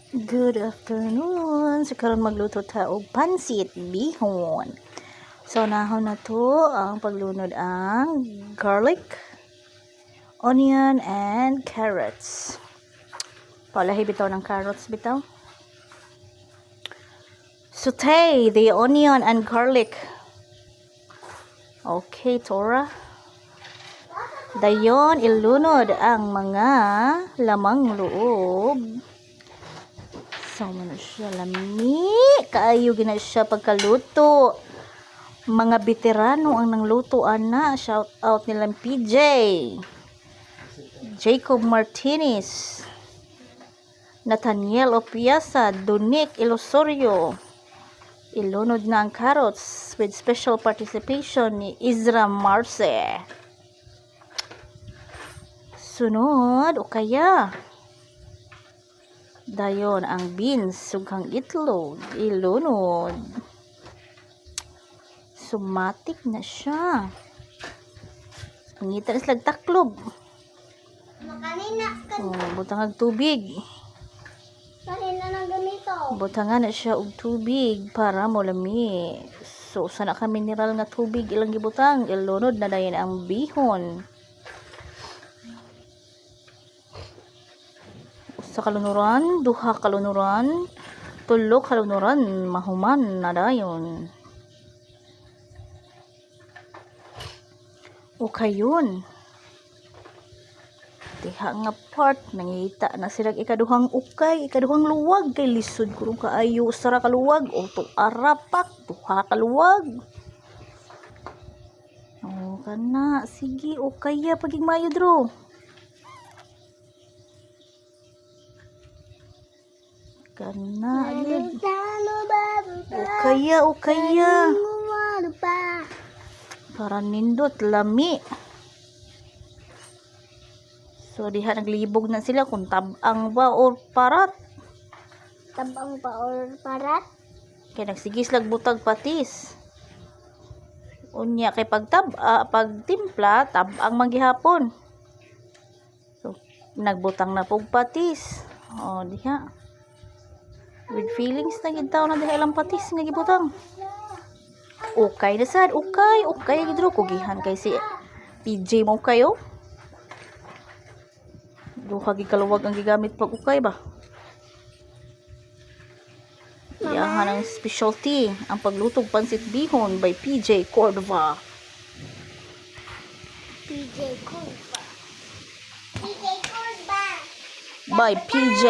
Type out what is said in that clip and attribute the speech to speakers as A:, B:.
A: Good afternoon. So karon magluto ta og pansit bihon. So nahon na to ang paglunod ang garlic, onion and carrots. Palahi bitaw ng carrots bitaw. Saute the onion and garlic. Okay, Tora. Dayon ilunod ang mga lamang loob. So, man siya lami. Kaayo gina siya pagkaluto. Mga veterano ang nangluto ana. Shout out nilang PJ. Jacob Martinez. Nathaniel Opiasa. Donick Ilosorio. Ilunod na ang carrots with special participation ni Izra Marce. Sunod, o kaya dayon ang beans sughang itlog ilunod. Sumatik na siya. Ngita na silang taklob. Butang ng tubig. Butangan na siya og tubig para molami. So sana ka mineral nga tubig ilang gibutang ilunod na dayon ang bihon. Sa kalunuran, duha kalunuran, tulo kalunuran, mahuman na dayon. O kayon. Diha nga part, nangita na sila ikaduhang ukay, ikaduhang luwag, kay lisod kurong kaayo, sara kaluwag, o to arapak, duha kaluwag. O kana, sige, o kaya paging mayo dro. Kana alid. O kaya. Para nindot lami. So diha naglibog na sila kung tabang ba or parat.
B: Tabang ba or parat?
A: Kaya nagsigis lag butag patis. Unya kay pagtimpla tabang manggihapon. So nagbutang na pog patis. O diha. With feelings na gid taw na diha ilang patis nga gibutang. Okay na sad, okay gidro kugihan kay si PJ mo kayo. Duha gid kaluwag ang gigamit pag ukay ba. Iyahan ang specialty ang paglutog pansit bihon by PJ Cordova.
B: PJ Cordova. PJ Cordova.
A: By PJ